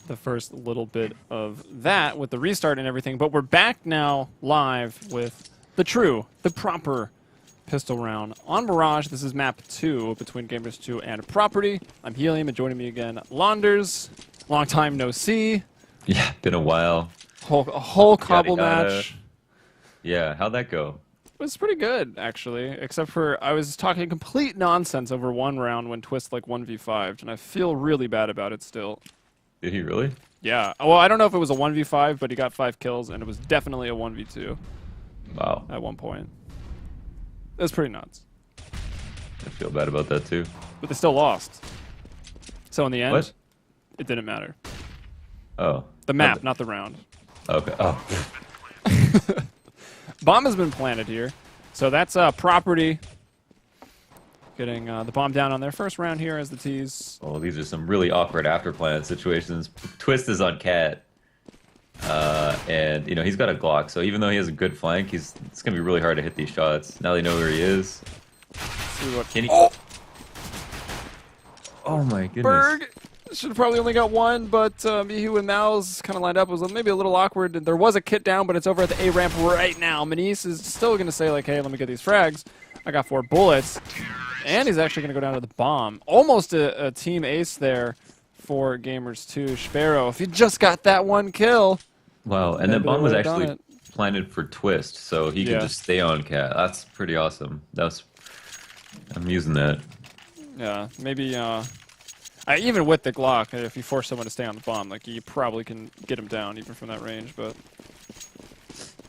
the first little bit of that with the restart and everything. But we're back now live with the proper pistol round on Mirage. This is map 2 between Gamers2 and Property. I'm Helium, and joining me again, Launders. Long time no see. Yeah, been a while. A whole cobble match. Yeah, how'd that go? It was pretty good, actually, except for I was talking complete nonsense over one round when Twist like 1v5'd, and I feel really bad about it still. Did he really? Yeah. Well, I don't know if it was a 1v5, but he got 5 kills, and it was definitely a 1v2. Wow. At one point. It was pretty nuts. I feel bad about that too. But they still lost. So in the end, What? it didn't matter. Oh. The map, not the round. Okay. Oh. Bomb has been planted here. So that's Property getting the bomb down on their first round here as the tease. Oh, these are some really awkward after-plan situations. Twist is on Cat. And, you know, he's got a Glock, so even though he has a good flank, it's going to be really hard to hit these shots. Now they know where he is. See what Can he... Oh! Oh my goodness. Berg! Should have probably only got one, but Mihu and Mal's kind of lined up. It was maybe a little awkward. There was a kit down, but it's over at the A ramp right now. Manise is still going to say, like, hey, let me get these frags. I got 4 bullets. And he's actually going to go down to the bomb. Almost a team ace there for Gamers2. Sparrow, if you just got that one kill. Wow, and that bomb was actually planted for Twist, so he can just stay on Cat. That's pretty awesome. I'm using that. Yeah, maybe... even with the Glock, if you force someone to stay on the bomb, like you probably can get him down even from that range. But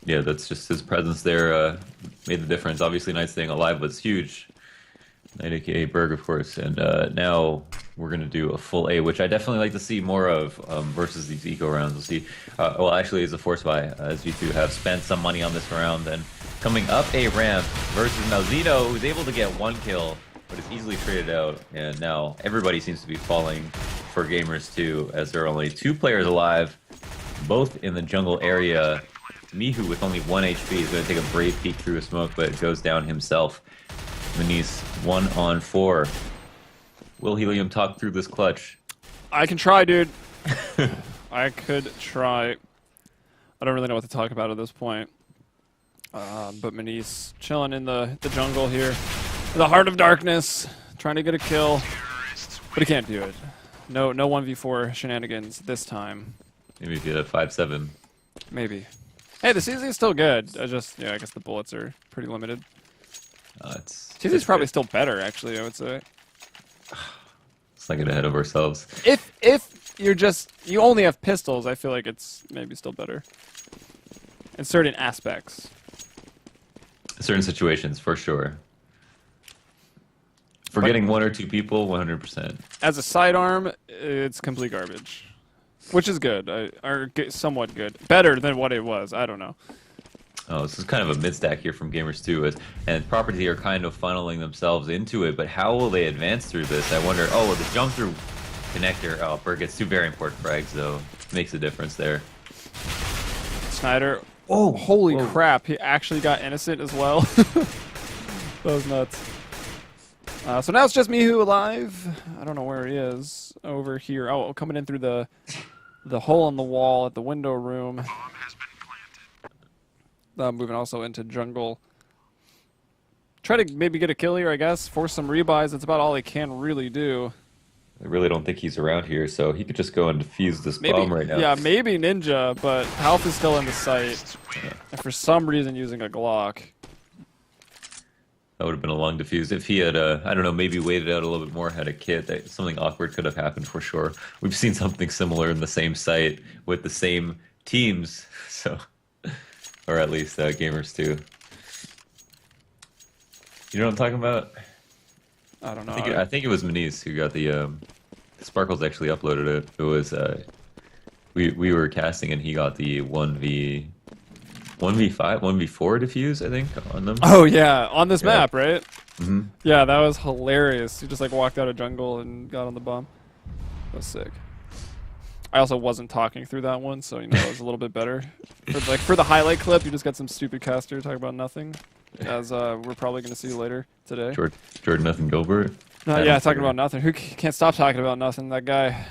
yeah, that's just his presence there made the difference. Obviously, Knight staying alive was huge. Knight aka Berg, of course, and now we're gonna do a full A, which I definitely like to see more of versus these eco rounds. We'll see. Well, actually, as a force buy, as you two have spent some money on this round, then coming up A ramp versus now Zeno, who's able to get 1 kill. But it's easily traded out, and now everybody seems to be falling for Gamers2, as there are only 2 players alive, both in the jungle area. Mihu, with only 1 HP, is going to take a brave peek through a smoke, but goes down himself. Manise, 1 on 4. Will Helium talk through this clutch? I can try, dude. I could try. I don't really know what to talk about at this point. But Manise chilling in the jungle here. The heart of darkness, trying to get a kill, but he can't do it. No 1v4 shenanigans this time. Maybe if you had a 5-7. Maybe. Hey, the CZ is still good. I guess the bullets are pretty limited. CZ's probably still better, actually, I would say. Let's not get ahead of ourselves. If you only have pistols, I feel like it's maybe still better. In certain aspects. Certain situations, for sure. For getting 1 or 2 people, 100%. As a sidearm, it's complete garbage. Which is good, or somewhat good. Better than what it was, I don't know. Oh, this is kind of a mid-stack here from Gamers2, and Property are kind of funneling themselves into it, but how will they advance through this? I wonder, the jump-through connector, Berg gets 2 very important frags, though. Makes a difference there. Snyder, holy crap, he actually got innocent as well. That was nuts. So now it's just Mihu alive. I don't know where he is. Over here. Oh, coming in through the hole in the wall at the window room. Moving also into jungle. Try to maybe get a kill here, I guess. Force some rebuys. That's about all he can really do. I really don't think he's around here, so he could just go and defuse this bomb right now. Yeah, maybe Ninja, but health is still in the sight. Yeah. And for some reason using a Glock. That would have been a long defuse. If he had, I don't know, maybe waited out a little bit more, had a kit, something awkward could have happened for sure. We've seen something similar in the same site with the same teams, so, or at least Gamers2. You know what I'm talking about? I don't know. I think it was Manise who got the Sparkles actually uploaded it. It was we were casting and he got the 1v5, 1v4 defuse, I think, on them. Oh yeah, on this map, right? Mm-hmm. Yeah, that was hilarious. He just like walked out of jungle and got on the bomb. That was sick. I also wasn't talking through that one, so you know it was a little bit better. For the highlight clip, you just got some stupid caster talking about nothing, as we're probably going to see later today. Jordan Nothing Gilbert. No, yeah, talking about nothing. Who can't stop talking about nothing? That guy.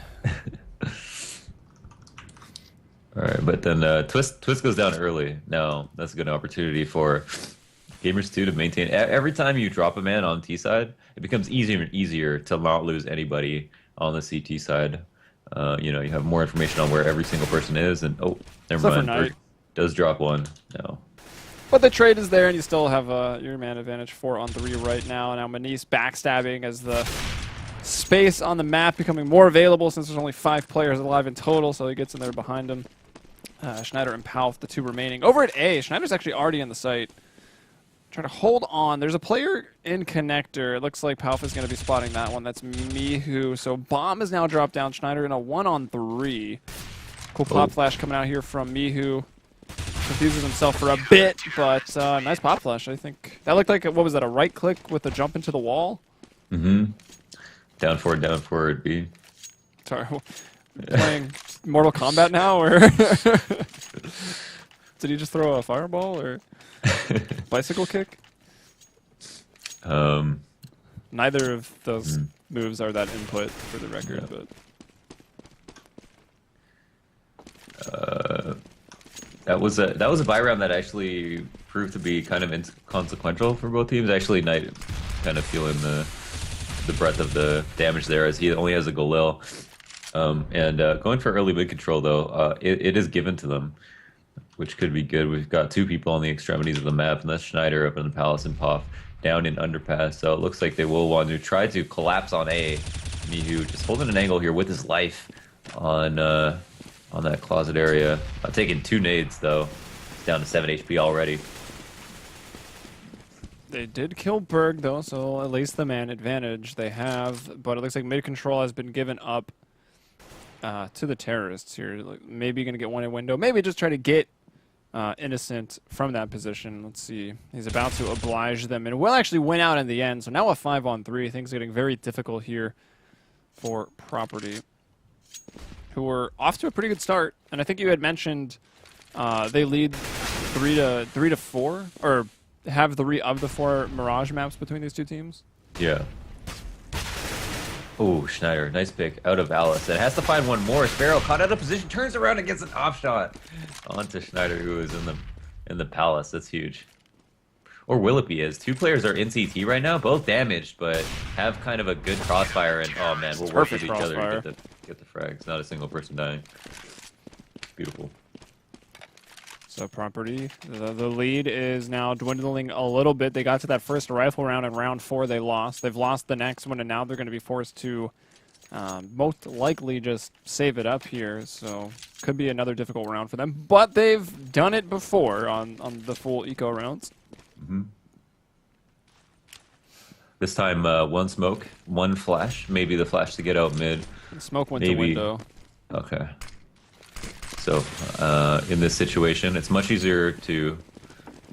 But then Twist goes down early. Now that's a good opportunity for Gamers2 to maintain. Every time you drop a man on T side, it becomes easier and easier to not lose anybody on the CT side. You know, you have more information on where every single person is, and oh, never Except for mind. Knight. Berg does drop one. No. But the trade is there, and you still have your man advantage 4-on-3 right now. Now Manise backstabbing as the space on the map becoming more available since there's only 5 players alive in total, so he gets in there behind him. Schneider and Palf, the 2 remaining. Over at A, Schneider's actually already in the site. Trying to hold on. There's a player in connector. It looks like Palf is going to be spotting that one. That's Mihu. So Bomb is now dropped down. Schneider in a 1-on-3. Cool pop flash coming out here from Mihu. Confuses himself for a bit, but nice pop flash. I think that looked like, what was that, a right click with a jump into the wall? Mm-hmm. Down forward, B. Sorry, playing Mortal Kombat now, or did he just throw a fireball or bicycle kick? Neither of those moves are that input for the record, but that was a buy round that actually proved to be kind of inconsequential for both teams. Actually, Knight kind of feeling the breadth of the damage there, as he only has a Golil. Going for early mid control though, it is given to them, which could be good. We've got 2 people on the extremities of the map, and that's Schneider up in the Palace and Poff down in underpass. So it looks like they will want to try to collapse on A. Mihu just holding an angle here with his life on that closet area. Taking 2 nades though, down to 7 HP already. they did kill Berg though, so at least the man advantage they have. But it looks like mid control has been given up to the terrorists here. Like, maybe going to get one in window. Maybe just try to get Innocent from that position. Let's see. He's about to oblige them and will actually win out in the end. So now a 5-on-3. Things are getting very difficult here for Property, who were off to a pretty good start. And I think you had mentioned they lead 3-4, or have 3 of the 4 Mirage maps between these two teams. Yeah. Oh, Schneider, nice pick out of Alice. And has to find one more. Sparrow caught out of position, turns around and gets an off shot onto Schneider, who is in the Palace. That's huge. Or will it be? As 2 players are in CT right now, both damaged, but have kind of a good crossfire. And oh man, we'll work with each other to get the frags. Not a single person dying. Beautiful. So Property, the lead is now dwindling a little bit. They got to that first rifle round in round 4. They lost. They've lost the next one, and now they're going to be forced to most likely just save it up here. So could be another difficult round for them. But they've done it before on the full eco rounds. Mm-hmm. This time, 1 smoke, 1 flash. Maybe the flash to get out mid. And smoke went to window. Okay. So, in this situation, it's much easier to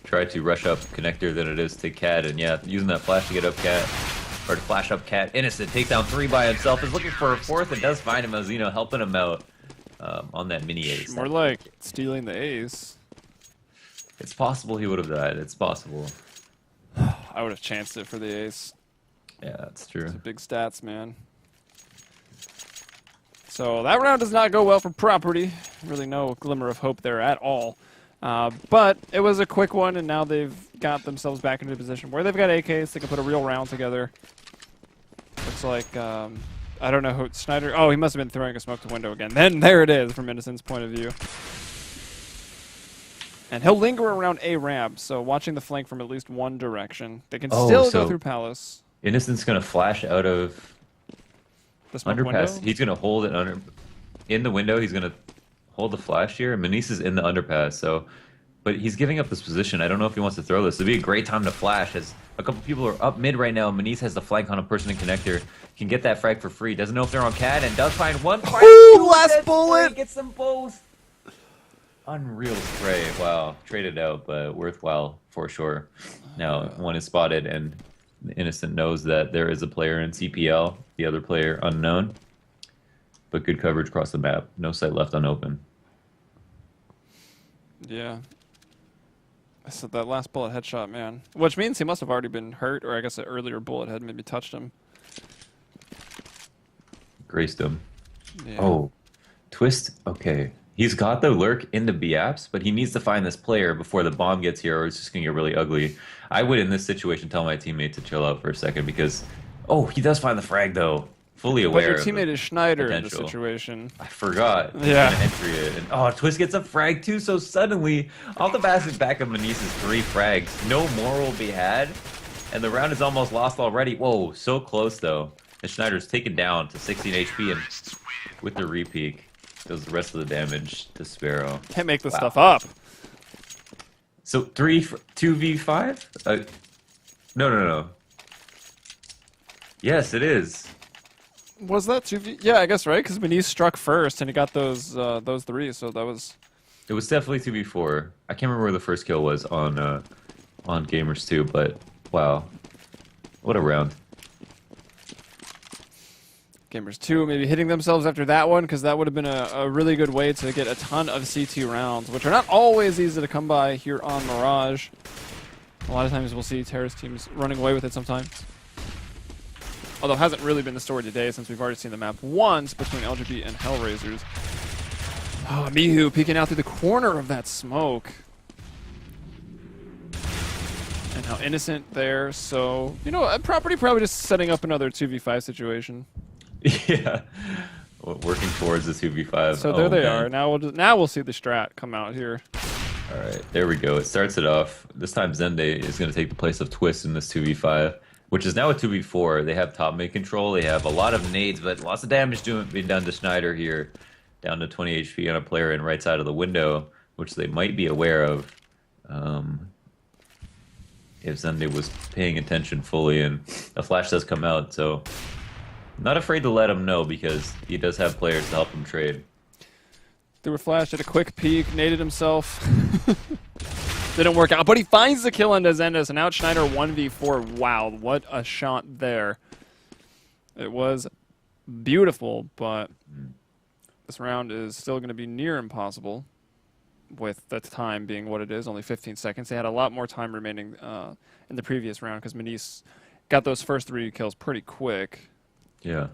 try to rush up Connector than it is to Cat. And yeah, using that flash to get up Cat, or to flash up Cat. Innocent takes down 3 by himself, is looking for a 4th, and does find him as, helping him out on that mini ace. More like stealing the ace. It's possible he would have died. It's possible. I would have chanced it for the ace. Yeah, that's true. It's big stats, man. So that round does not go well for Property. Really no glimmer of hope there at all. But it was a quick one, and now they've got themselves back into a position where they've got AKs. They can put a real round together. Looks like, I don't know who, Schneider. Oh, he must have been throwing a smoke to window again. Then there it is from Innocent's point of view. And he'll linger around A ramp, so watching the flank from at least one direction. They can still go through Palace. Innocent's going to flash out of the smoke underpass. Window? He's going to hold it in the window. He's going to hold the flash here. Manise is in the underpass, so, but he's giving up this position. I don't know if he wants to throw this. It'd be a great time to flash, as a couple people are up mid right now. Manise has the flank on a person in connector. Can get that frag for free. Doesn't know if they're on Cat, and does find one. Ooh, last bullet! Gets them both. Unreal spray. Wow. Traded out, but worthwhile for sure. Now, one is spotted, and Innocent knows that there is a player in CPL, the other player unknown. But good coverage across the map. No sight left unopened. Yeah. I said that last bullet headshot, man. Which means he must have already been hurt, or I guess an earlier bullet had maybe touched him. Graced him. Yeah. Oh. Twist? Okay. He's got the lurk into B-apps, but he needs to find this player before the bomb gets here, or it's just gonna get really ugly. I would, in this situation, tell my teammate to chill out for a second because, oh, he does find the frag though. Fully But your aware of the teammate is Schneider in the potential. situation. I forgot. He's Yeah. gonna entry it, and oh, Twist gets a frag too. So suddenly, off the back of Manise's 3 frags, no more will be had, and the round is almost lost already. Whoa, so close though. And Schneider's taken down to 16 HP, and with the repeak, does the rest of the damage to Sparrow. Can't make this Wow. stuff up. So 2v5? No. Yes, it is. Was that 2v? Yeah, I guess, right? Because Manise struck first, and he got those 3, so that was... It was definitely 2v4. I can't remember where the first kill was on Gamers2, but wow, what a round. Gamers2 maybe hitting themselves after that one, because that would have been a really good way to get a ton of CT rounds, which are not always easy to come by here on Mirage. A lot of times we'll see terrorist teams running away with it sometimes. Although it hasn't really been the story today, since we've already seen the map once between LGB and Hellraisers. Oh, Mihu peeking out through the corner of that smoke. And how innocent there, so... You know, Property probably just setting up another 2v5 situation. Yeah, working towards the 2v5. So there they man. are. Now we'll see the strat come out here. All right, there we go. It starts it off. This time Zende is going to take the place of Twist in this 2v5, which is now a 2v4. They have top mid control. They have a lot of nades, but lots of damage being done to Schneider here. Down to 20 HP on a player in right side of the window, which they might be aware of if Zende was paying attention fully. And a flash does come out, so not afraid to let him know because he does have players to help him trade. Threw a flash at a quick peek, naded himself. Didn't work out, but he finds the kill on Zenda, so now it's Schneider 1v4. Wow, what a shot there. It was beautiful, but this round is still going to be near impossible with the time being what it is, only 15 seconds. They had a lot more time remaining in the previous round because Manise got those first 3 kills pretty quick. Yeah.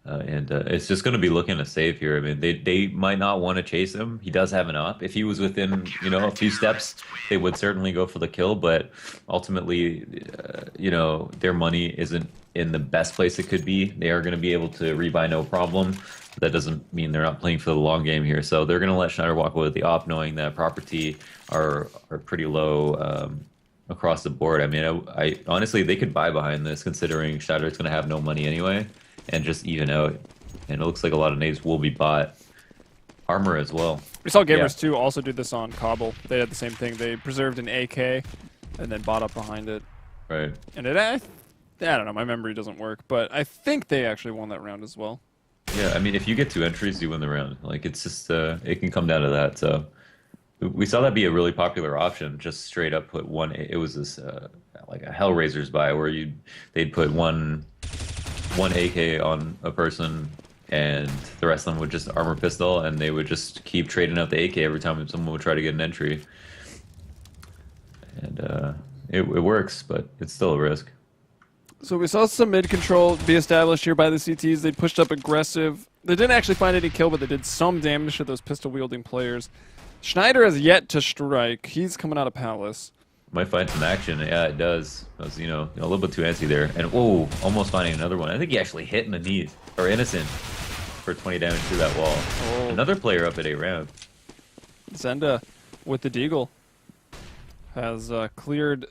And it's just going to be looking to save here. I mean, they might not want to chase him. He does have an up. If he was within, a few steps, they would certainly go for the kill. But ultimately, their money isn't in the best place it could be. They are going to be able to rebuy no problem. But that doesn't mean they're not playing for the long game here. So they're going to let Schneider walk away with the op, knowing that property are pretty low across the board. I mean, I honestly, they could buy behind this, considering Schneider's going to have no money anyway. And just even out. And it looks like a lot of nades will be bought. Armor as well. We saw Gamers2 also do this on Cobble. They had the same thing. They preserved an AK and then bought up behind it. Right. And I don't know, my memory doesn't work, but I think they actually won that round as well. Yeah, I mean, if you get 2 entries, you win the round. Like, it's just, it can come down to that. So we saw that be a really popular option. Just straight up put one, it was this, like a Hellraiser's buy where they'd put one AK on a person, and the rest of them would just armor pistol, and they would just keep trading out the AK every time someone would try to get an entry. And it works, but it's still a risk. So we saw some mid control be established here by the CTs. They pushed up aggressive. They didn't actually find any kill, but they did some damage to those pistol wielding players. Schneider has yet to strike. He's coming out of Palace. Might find some action. Yeah, it does. I was, a little bit too antsy there. And, oh, almost finding another one. I think he actually hit in the knees. Or Innocent for 20 damage through that wall. Oh. Another player up at 8 round. Zenda with the Deagle has cleared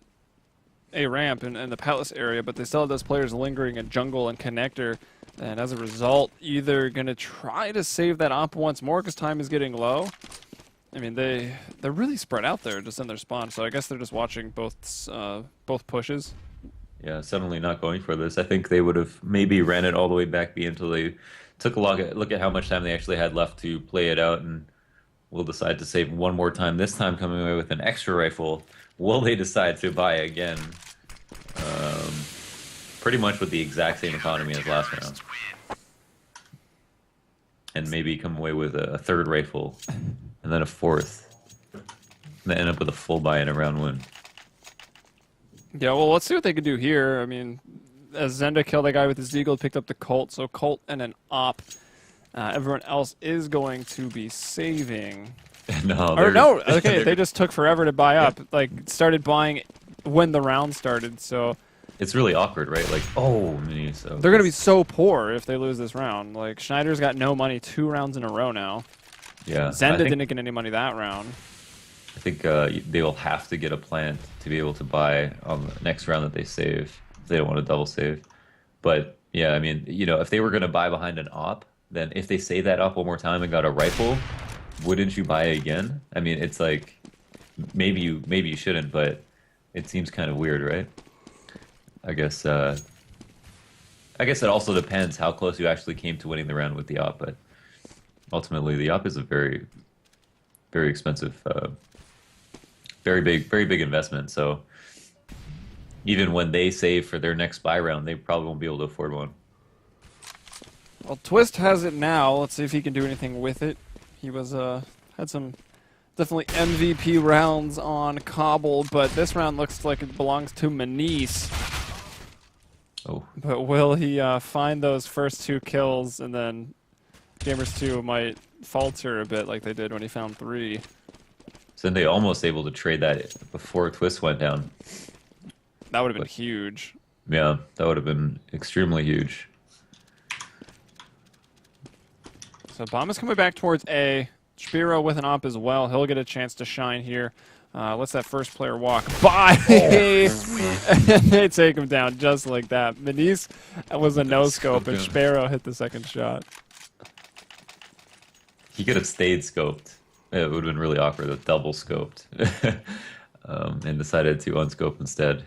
a ramp in the Palace area, but they still have those players lingering in jungle and connector. And as a result, either going to try to save that op once more because time is getting low. I mean, they're really spread out there just in their spawn, so I guess they're just watching both pushes. Yeah, suddenly not going for this. I think they would have maybe ran it all the way back B until they took a look at how much time they actually had left to play it out, and will decide to save one more time. This time coming away with an extra rifle. Will they decide to buy again? Pretty much with the exact same economy as last round. And maybe come away with a 3rd rifle, and then a 4th. And then end up with a full buy in a round win. Yeah, well, let's see what they can do here. I mean, as Zenda killed that guy with his Deagle, picked up the Colt, so Colt and an op. Everyone else is going to be saving. No, Or they're no, just- okay, they're- they just took forever to buy up. Like, started buying when the round started, so It's really awkward, right? Like, oh, mini. So they're going to be so poor if they lose this round. Like, Schneider's got no money 2 rounds in a row now. yeah. Zenda I think, didn't get any money that round. I think they will have to get a plant to be able to buy on the next round that they save. If they don't want to double save. But yeah, I mean, you know, if they were going to buy behind an op, then if they save that op one more time and got a rifle, wouldn't you buy it again? I mean, it's like maybe you shouldn't, but it seems kind of weird, right? I guess it also depends how close you actually came to winning the round with the op, but ultimately the op is a very, very expensive, very big investment. So even when they save for their next buy round, they probably won't be able to afford one. Well, Twist has it now. Let's see if he can do anything with it. He was had some definitely MVP rounds on Cobble, but this round looks like it belongs to Manise. Oh, But will he find those first 2 kills, and then Gamers2 might falter a bit like they did when he found 3. so then they almost able to trade that before Twist went down. That would have been huge. Yeah, that would have been extremely huge. So Bomb is coming back towards A. Spiro with an op as well. He'll get a chance to shine here. Let's that first player walk by. And they take him down just like that. Manise was a no-scope, and Spiro hit the second shot. He could have stayed scoped. It would have been really awkward if double scoped. And decided to unscope instead.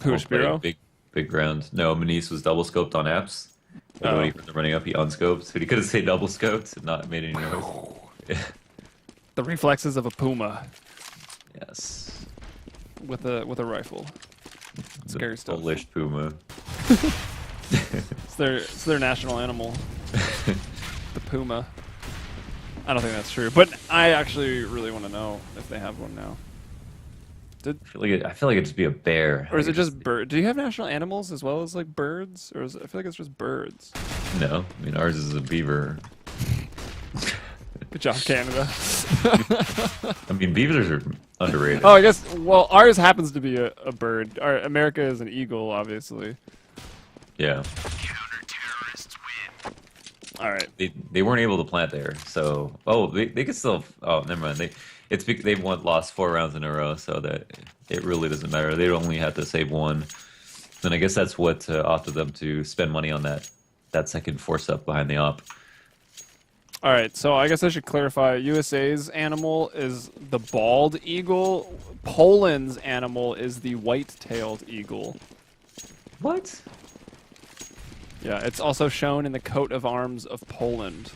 Who, Spiro? Big round. No, Manise was double scoped on apps. But when he was running up, he unscoped. So he could have stayed double scoped and not made any noise. The reflexes of a puma Yes. with a rifle. Scary The stuff. Polish puma. It's their national animal. The puma. I don't think that's true, but I actually really want to know if they have one now. I feel like it'd just be a bear. Or is it just bird? Do you have national animals as well as like birds? Or is it, I feel like it's just birds. No, I mean ours is a beaver. Good job, Canada. I mean beavers are underrated. Oh, I guess. Well, ours happens to be a bird. America is an eagle, obviously. Yeah. All right. They weren't able to plant there, so they could still. Oh, never mind. They've lost 4 rounds in a row, so that it really doesn't matter. They only have to save 1. Then I guess that's what opted them to spend money on that second force up behind the op. All right. So I guess I should clarify. USA's animal is the bald eagle. Poland's animal is the white-tailed eagle. What? Yeah, it's also shown in the coat of arms of Poland.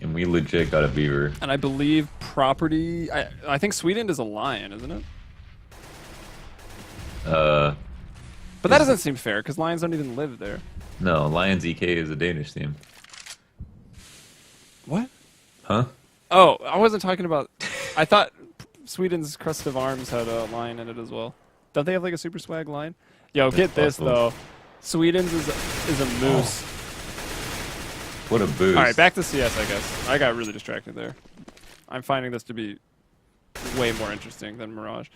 And we legit got a beaver. And I believe property. I think Sweden is a lion, isn't it? But that doesn't seem fair because lions don't even live there. No, Lions EK is a Danish theme. What? Huh? Oh, I wasn't talking about. I thought Sweden's crest of arms had a lion in it as well. Don't they have like a super swag lion? Yo, get this possible. though. Sweden's is a moose. What a boost. All right, back to CS, I guess. I got really distracted there. I'm finding this to be way more interesting than Mirage.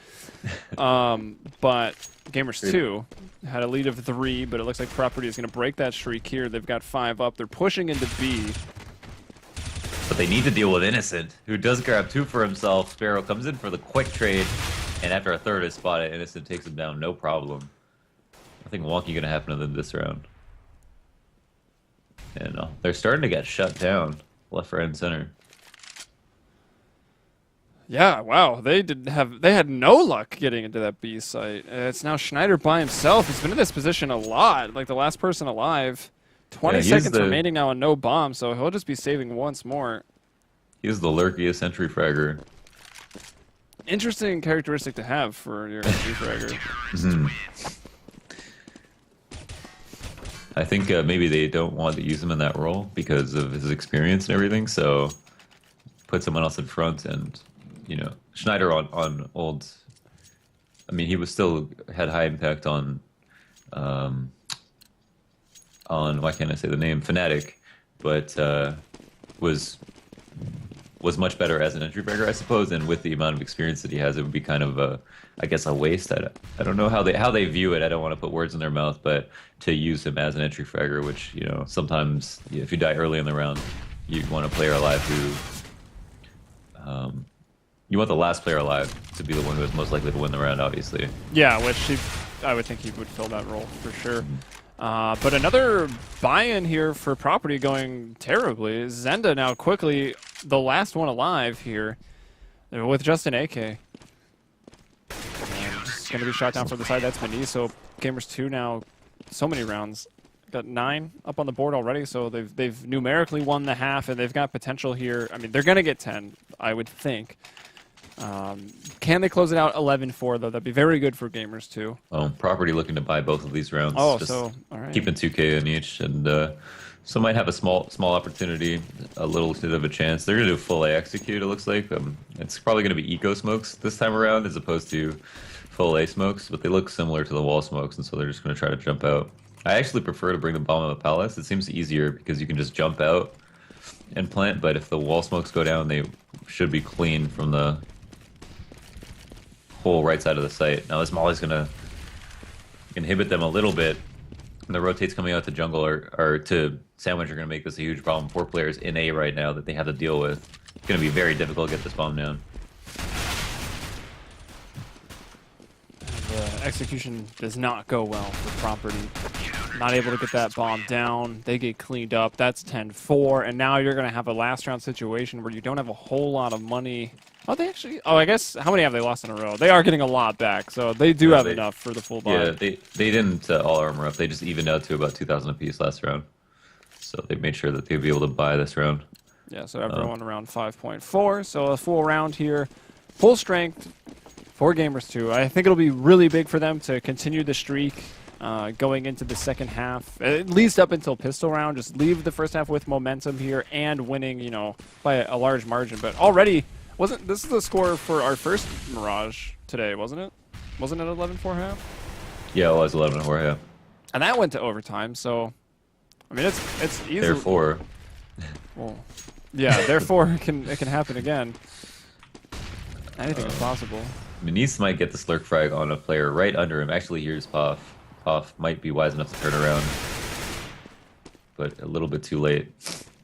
But Gamers2 had a lead of 3, but it looks like Property is going to break that streak here. They've got 5 up. They're pushing into B. But they need to deal with Innocent, who does grab 2 for himself. Sparrow comes in for the quick trade, and after a third is spotted, Innocent takes him down, no problem. Nothing wonky going to happen to them this round. And they're starting to get shut down, left, right, and center. Yeah, wow. They had no luck getting into that B site. It's now Schneider by himself. He's been in this position a lot, like the last person alive. 20 seconds remaining now and no bomb, so he'll just be saving once more. He's the lurkiest entry fragger. Interesting characteristic to have for your entry fragger. I think maybe they don't want to use him in that role because of his experience and everything, so put someone else in front and, you know, Schneider on old... I mean, he was still had high impact on why can't I say the name? Fnatic, but was much better as an entry fragger, I suppose. And with the amount of experience that he has, it would be kind of I guess a waste. I don't know how they view it. I don't want to put words in their mouth, but to use him as an entry fragger, which sometimes if you die early in the round, you want a player alive who you want the last player alive to be the one who is most likely to win the round, obviously. Yeah, I would think he would fill that role for sure. But another buy-in here for property going terribly. Zenda now quickly the last one alive here with just an AK. And just going to be shot down from the side. That's Manise. So Gamers2 now so many rounds. Got 9 up on the board already, so they've numerically won the half, and they've got potential here. I mean, they're going to get 10, I would think. Can they close it out 11-4, though? That'd be very good for Gamers2. Oh, property looking to buy both of these rounds. Oh, just so, all right. keeping 2K in each, and so might have a small opportunity, a little bit of a chance. They're going to do full A execute, it looks like. It's probably going to be eco smokes this time around as opposed to full A smokes, but they look similar to the wall smokes, and so they're just going to try to jump out. I actually prefer to bring the bomb on the palace. It seems easier because you can just jump out and plant, but if the wall smokes go down, they should be clean from the whole right side of the site. Now this molly's going to inhibit them a little bit, and the rotates coming out to jungle or to sandwich are going to make this a huge problem. 4 players in A right now that they have to deal with. It's going to be very difficult to get this bomb down. The execution does not go well for property. Not able to get that bomb down. They get cleaned up. That's 10-4, and now you're going to have a last round situation where you don't have a whole lot of money. Oh, they actually... Oh, I guess... How many have they lost in a row? They are getting a lot back, so they do have enough for the full buy. Yeah, they didn't all armor up. They just evened out to about 2,000 apiece last round. So they made sure that they'd be able to buy this round. Yeah, so everyone around 5.4. So a full round here. Full strength for Gamers2. I think it'll be really big for them to continue the streak going into the second half, at least up until pistol round. Just leave the first half with momentum here and winning, by a large margin. But already... This is the score for our first Mirage today, wasn't it? Wasn't it 11-4 half? Yeah, it was 11-4, yeah. And that went to overtime, so... I mean, it's easy. Therefore... Well, yeah, therefore it can happen again. Anything is possible. Manise might get the Slurk Frag on a player right under him. Actually, here's Puff. Puff might be wise enough to turn around. But a little bit too late.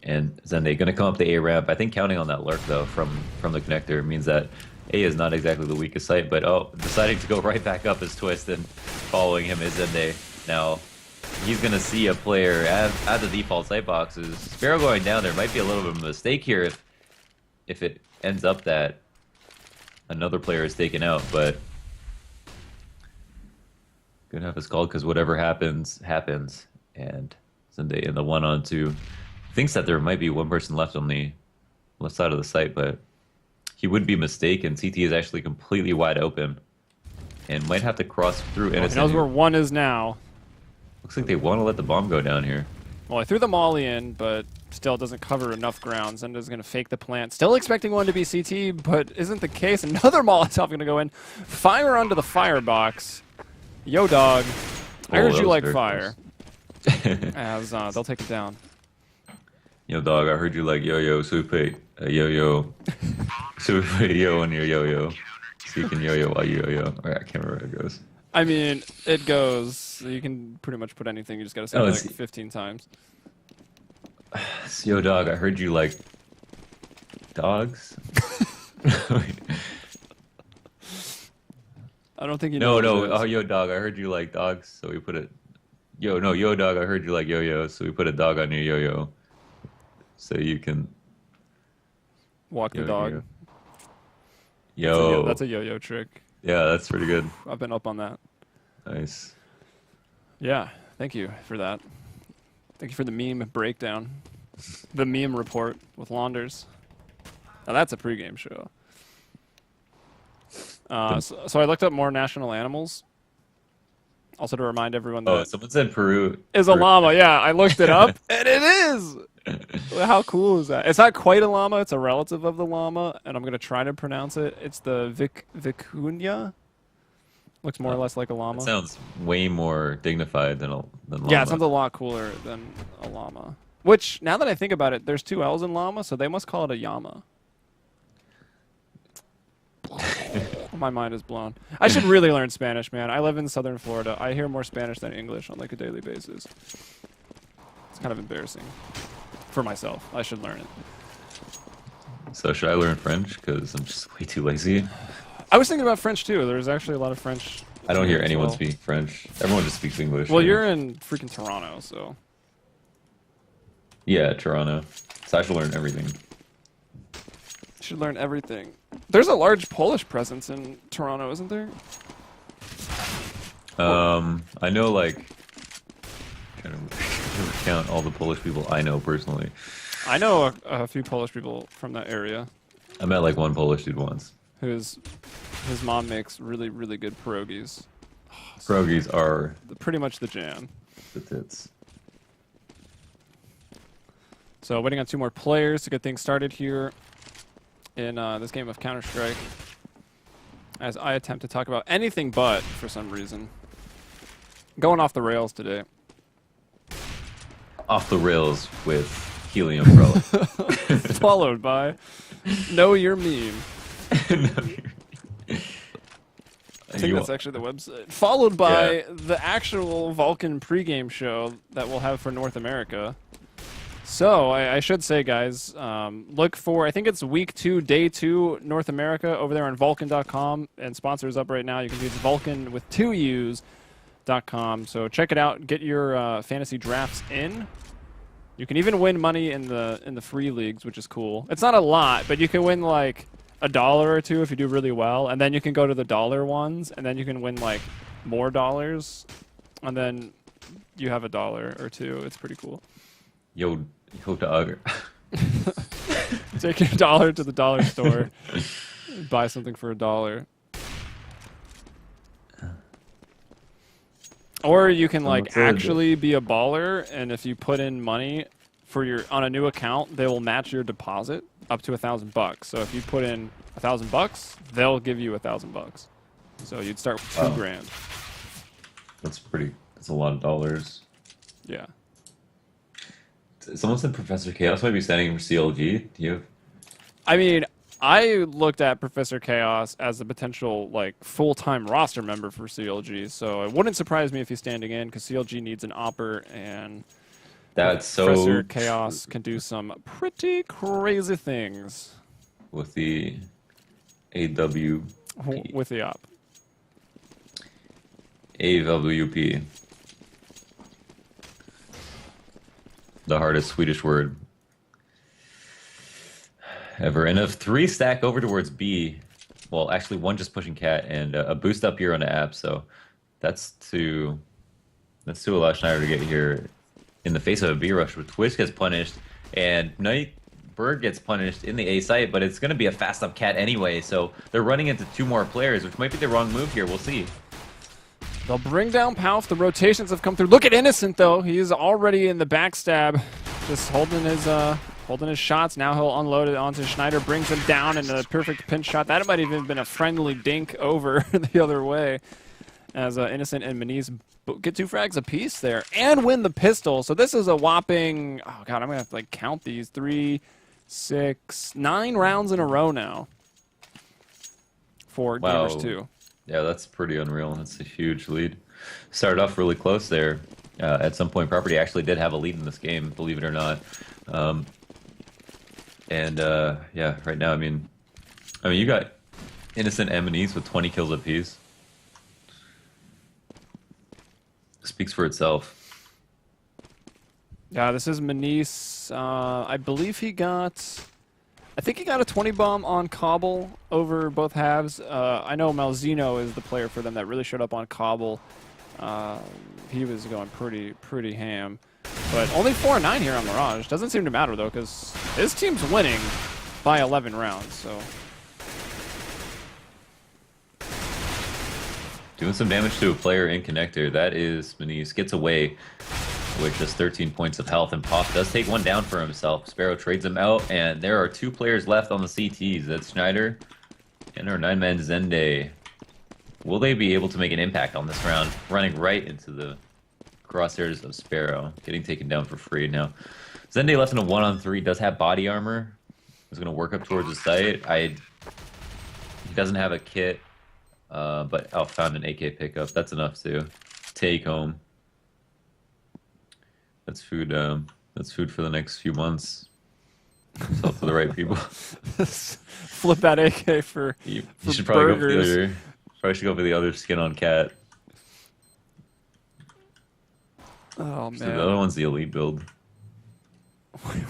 And then they're going to come up the A ramp. I think counting on that lurk, though, from the connector means that A is not exactly the weakest site, but deciding to go right back up is Twist, and following him is Zende. Now, he's going to see a player at the default site boxes. Sparrow going down there might be a little bit of a mistake here if it ends up that another player is taken out, but good enough is called because whatever happens, happens. And Zende in the 1-on-2. Thinks that there might be one person left on the left side of the site, but he would be mistaken. CT is actually completely wide open and might have to cross through Innocent. He knows where one is now. Looks like they want to let the bomb go down here. Well, I threw the molly in, but still doesn't cover enough ground. Zenda's going to fake the plant. Still expecting one to be CT, but isn't the case. Another Molotov going to go in. Fire onto the firebox. Yo, dog. I heard you like fire. As they'll take it down. Yo, dog, I heard you like yo-yo, so we put a yo-yo. So we put a yo on your yo-yo. So you can yo-yo while you yo-yo. Alright, I can't remember how it goes. I mean, it goes. You can pretty much put anything. You just got to say it like 15 times. Yo, dog, I heard you like dogs. I don't think you know. No. Oh, yo, dog, I heard you like dogs, so we put it. Yo, dog, I heard you like yo-yo, so we put a dog on your yo-yo. So you can walk the dog. Yo. That's a yo-yo trick. Yeah, that's pretty good. I've been up on that. Nice. Yeah, thank you for that. Thank you for the meme breakdown. The meme report with Launders. Now that's a pregame show. So I looked up more national animals. Also to remind everyone that... Oh, someone said Peru. Is a llama, yeah. I looked it up, and it is! How cool is that? It's not quite a llama. It's a relative of the llama, and I'm going to try to pronounce it. It's the vicuña. Looks more or less like a llama. It sounds way more dignified than llama. Yeah, it sounds a lot cooler than a llama. Which, now that I think about it, there's 2 L's in llama, so they must call it a llama. My mind is blown. I should really learn Spanish, man. I live in southern Florida. I hear more Spanish than English on like a daily basis. It's kind of embarrassing for myself. I should learn it. So should I learn French? Because I'm just way too lazy. I was thinking about French too. There's actually a lot of French. I don't hear as anyone well. speak French. Everyone just speaks English. Well, you're in freaking Toronto, so. Yeah, Toronto. So I should learn everything. Should learn everything. There's a large Polish presence in Toronto, isn't there? I know, like, trying to count all the Polish people I know personally. I know a few Polish people from that area. I met like one Polish dude once. His mom makes really, really good pierogies. Pierogies are Pretty much the jam. the tits. So waiting on 2 more players to get things started here in this game of Counter-Strike. As I attempt to talk about anything but, for some reason. Going off the rails today. Off the rails with Helium umbrella. Followed by Know Your Meme. I think that's actually the website. Followed by the actual Vulcan pregame show that we'll have for North America. So, I should say, guys, look for, I think it's week 2, day 2, North America, over there on Vulcan.com, and sponsors up right now. You can use Vulcan with 2 U's.com. So check it out. Get your fantasy drafts in. You can even win money in the free leagues, which is cool. It's not a lot, but you can win like $1 or 2 if you do really well, and then you can go to the dollar ones, and then you can win like more dollars, and then you have $1 or 2. It's pretty cool. Yo dog. Take your dollar to the dollar store, buy something for $1. Or you can like actually be a baller, and if you put in money for on a new account, they will match your deposit up to $1,000. So if you put in $1,000, they'll give you $1,000. So you'd start with $2 grand. That's a lot of dollars. Yeah. Someone said Professor Chaos might be standing in for CLG. Do you? I mean, I looked at Professor Chaos as a potential like full-time roster member for CLG, so it wouldn't surprise me if he's standing in because CLG needs an opper, and That's so Professor Chaos can do some pretty crazy things with the AW with the op. AWP. The hardest Swedish word ever. And a 3 stack over towards B. Well, actually, 1 just pushing cat and a boost up here on the app. So that's to allow Schneider to get here in the face of a B rush. With Twitch gets punished and Nightbird gets punished in the A site, but it's going to be a fast up cat anyway. So they're running into 2 more players, which might be the wrong move here. We'll see. They'll bring down Palf. The rotations have come through. Look at Innocent, though. He's already in the backstab, just holding his shots. Now he'll unload it onto Schneider, brings him down in a perfect pinch shot. That might even have been a friendly dink over the other way, as Innocent and Maniz get 2 frags apiece there and win the pistol. So this is a whopping, oh god, I'm gonna have to like count these, 3, 6, 9 rounds in a row now for Gamers2. Yeah, that's pretty unreal. That's a huge lead. Started off really close there. At some point, Property actually did have a lead in this game, believe it or not. Yeah, right now, I mean, you got Innocent and Maniz with 20 kills apiece. Speaks for itself. Yeah, this is Maniz. I believe I think he got a 20 bomb on Cobble over both halves. I know Malzino is the player for them that really showed up on Cobble. He was going pretty ham. But only 4-9 here on Mirage. Doesn't seem to matter, though, because his team's winning by 11 rounds, so. Doing some damage to a player in connector. That is Maniz. Gets away with just 13 points of health, and Pop does take 1 down for himself. Sparrow trades him out, and there are 2 players left on the CTs. That's Schneider and our 9-man Zende. Will they be able to make an impact on this round? Running right into the crosshairs of Sparrow, getting taken down for free. Now, Zende left in a 1-on-3, does have body armor. He's going to work up towards the site. He doesn't have a kit, but I found an AK pickup. That's enough to take home. That's food. That's food for the next few months. Sell to the right people. Flip that AK for You for should probably burgers. go for the other. Probably should go for the other skin on cat. Oh The man. other one's the elite build.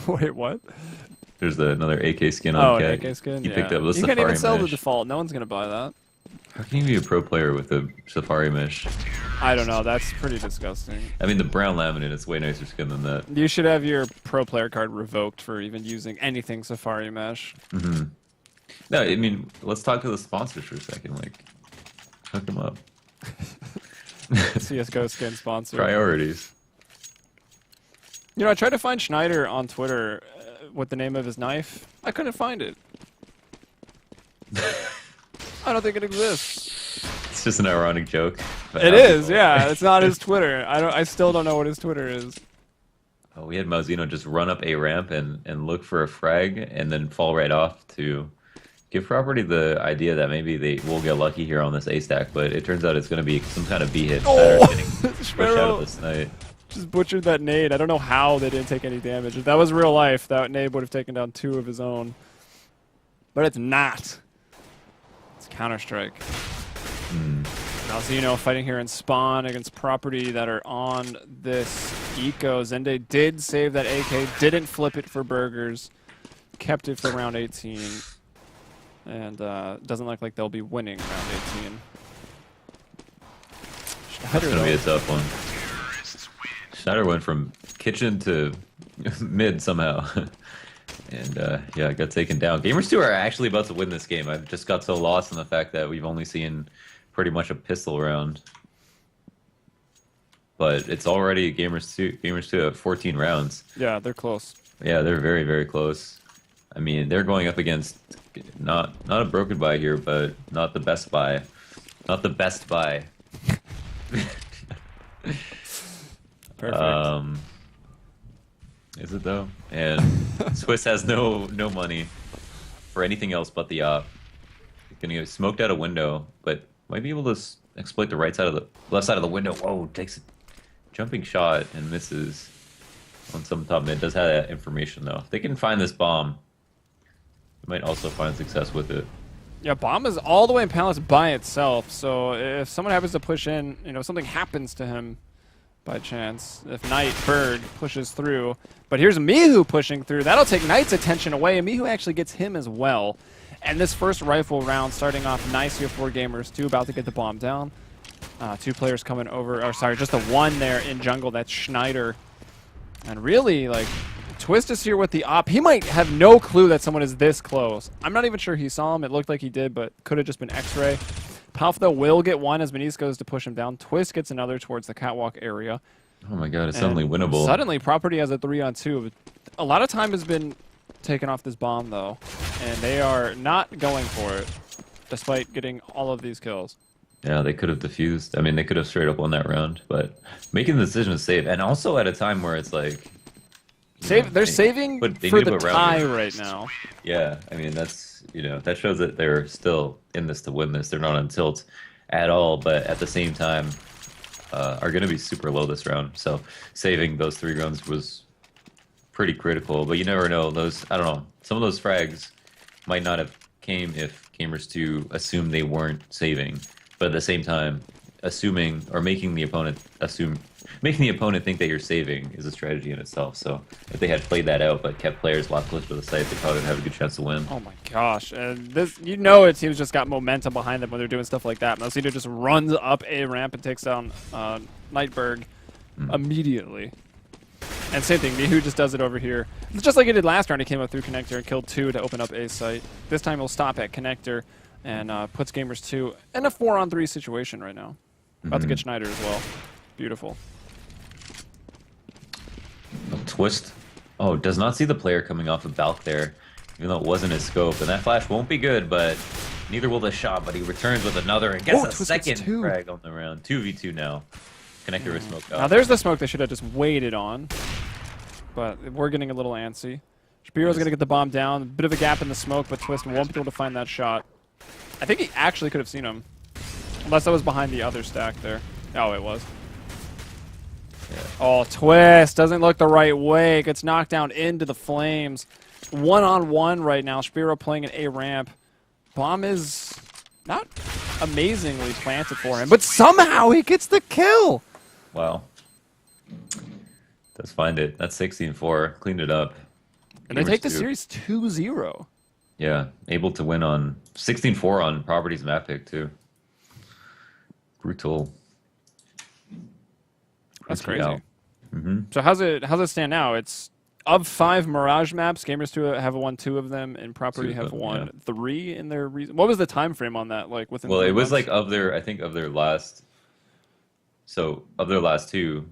Wait, what? There's another AK skin Oh, on cat. an AK skin. You Yeah. picked up the You Safari can't even sell the mesh. default. No one's gonna buy that. How can you be a pro player with a Safari mesh? I don't know. That's pretty disgusting. I mean, the brown laminate is way nicer skin than that. You should have your pro player card revoked for even using anything Safari Mesh. No, I mean, let's talk to the sponsors for a second. Like, hook them up. CS:GO skin sponsor. Priorities. You know, I tried to find Schneider on Twitter with the name of his knife. I couldn't find it. I don't think it exists. It's just an ironic joke. It is, yeah. It's not his Twitter. I still don't know what his Twitter is. Oh, we had Mauzino just run up a ramp and look for a frag and then fall right off to give Property the idea that maybe they will get lucky here on this A stack, but it turns out it's going to be some kind of B hit pattern getting pushed out of this night. Just butchered that nade. I don't know how they didn't take any damage. If that was real life, that nade would have taken down 2 of his own. But it's not. It's Counter-Strike. Malzino fighting here in spawn against Property that are on this eco. Zende did save that AK, didn't flip it for burgers, kept it for round 18, and doesn't look like they'll be winning round 18. That's going to be a tough one. Schneider went from kitchen to mid somehow. And yeah, got taken down. Gamers2 are actually about to win this game. I just got so lost in the fact that we've only seen pretty much a pistol round. But it's already Gamers2 at 14 rounds. Yeah, they're close. Yeah, they're very, very close. I mean, they're going up against not a broken buy here, but not the best buy. Not the best buy. Perfect. Is it though? And Swiss has no money for anything else but the op. He's gonna get smoked out a window, but might be able to exploit the right side of the left side of the window. Whoa, takes a jumping shot and misses on some top mid. Does have that information though. If they can find this bomb, they might also find success with it. Yeah, bomb is all the way in Palace by itself, so if someone happens to push in, you know, something happens to him by chance. If Knight Berg pushes through, but here's Mihu pushing through. That'll take Knight's attention away, and Mihu actually gets him as well. And this first rifle round starting off nice here for Gamers2, about to get the bomb down. 2 players coming over, or sorry, just the one there in jungle. That's Schneider. And really, like, Twist is here with the op. He might have no clue that someone is this close. I'm not even sure he saw him. It looked like he did, but could have just been X-ray. Palf, though, will get one as Maniz goes to push him down. Twist gets another towards the catwalk area. Oh my god, it's suddenly winnable. Suddenly, Property has a 3-on-2. A lot of time has been taken off this bomb, though, and they are not going for it, despite getting all of these kills. Yeah, they could have defused. I mean, they could have straight up won that round, but making the decision to save, and also at a time where it's like... They're saving for the tie right now. Yeah, I mean, that's, you know, that shows that they're still in this to win this. They're not on tilt at all, but at the same time are going to be super low this round. So saving those 3 rounds was pretty critical, but you never know. Those, I don't know, some of those frags might not have came if Gamers2 assumed they weren't saving, but at the same time, assuming or making the opponent think that you're saving is a strategy in itself. So if they had played that out but kept players locked close to the site, they probably would have a good chance to win. Oh my gosh. And this, you know, it team's just got momentum behind them when they're doing stuff like that. Malzino just runs up a ramp and takes down Nightberg immediately. And same thing, Mihu just does it over here. It's just like he did last round. He came up through Connector and killed 2 to open up A site. This time he'll stop at Connector and puts Gamers2 in a 4-on-3 situation right now. About to get Schneider as well. Beautiful. Twist. Oh, does not see the player coming off of Balk there, even though it wasn't his scope. And that flash won't be good, but neither will the shot. But he returns with another and gets a second frag on the round. 2v2 now. Connector is smoked out. Now there's the smoke they should have just waited on. but we're getting a little antsy. Shapiro's going to get the bomb down. A bit of a gap in the smoke, but Twist won't be able to find that shot. I think he actually could have seen him. Unless that was behind the other stack there. Oh, it was. Yeah. Oh, Twist doesn't look the right way. Gets knocked down into the flames. One-on-one right now. Shapiro playing an A ramp. Bomb is not amazingly planted for him, but somehow he gets the kill. Wow. Does find it. That's 16-4. Cleaned it up. And they take the series 2-0. Yeah, able to win on 16-4 on Properties map pick too. Brutal. That's crazy. Mm-hmm. So how's it stand now? It's of 5 Mirage maps. Gamers2 have won 2 of them, and Property have won 3 in their. What was the time frame on that? Like within. Well, it was months? like of their. I think of their last. So of their last 2.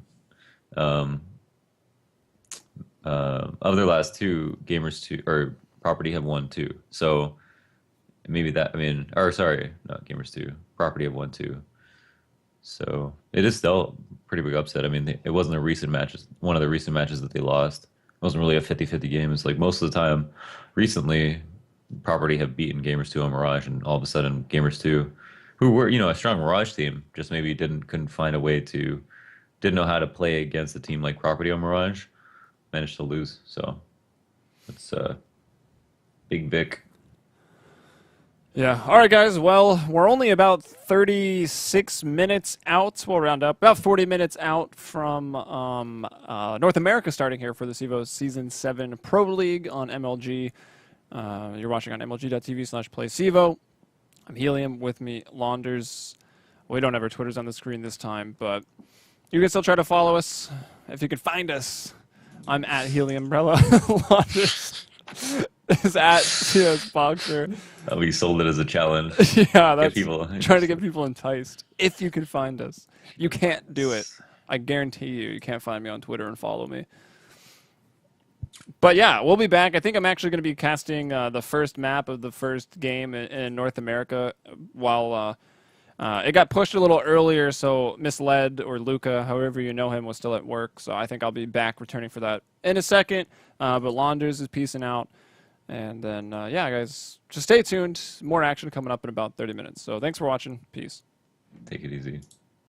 Of their last 2, Gamers2 or Property have won 2. So maybe that. I mean, or sorry, not Gamers2. Property have won 2. So it is still a pretty big upset. I mean, it wasn't a recent match. One of the recent matches that they lost. It wasn't really a 50-50 game. It's like most of the time, recently, Property have beaten Gamers2 on Mirage, and all of a sudden, Gamers2, who were a strong Mirage team, just maybe couldn't find a way to, didn't know how to play against a team like Property on Mirage, managed to lose. So it's big Vic. Yeah. All right, guys. Well, we're only about 36 minutes out. We'll round up. About 40 minutes out from North America starting here for the CEVO Season 7 Pro League on MLG. You're watching on mlg.tv/playcevo. I'm Helium, with me, Launders. We don't have our Twitters on the screen this time, but you can still try to follow us if you can find us. I'm at Helium Umbrella. Launders is at CS Boxer. We sold it as a challenge. Yeah, that's people trying to get people enticed. If you can find us. You can't do it. I guarantee you can't find me on Twitter and follow me. But yeah, we'll be back. I think I'm actually going to be casting the first map of the first game in North America while it got pushed a little earlier, so Misled or Luca, however you know him, was still at work. So I think I'll be back returning for that in a second. But Launders is peacing out. And then, yeah, guys, just stay tuned. More action coming up in about 30 minutes. So thanks for watching. Peace. Take it easy.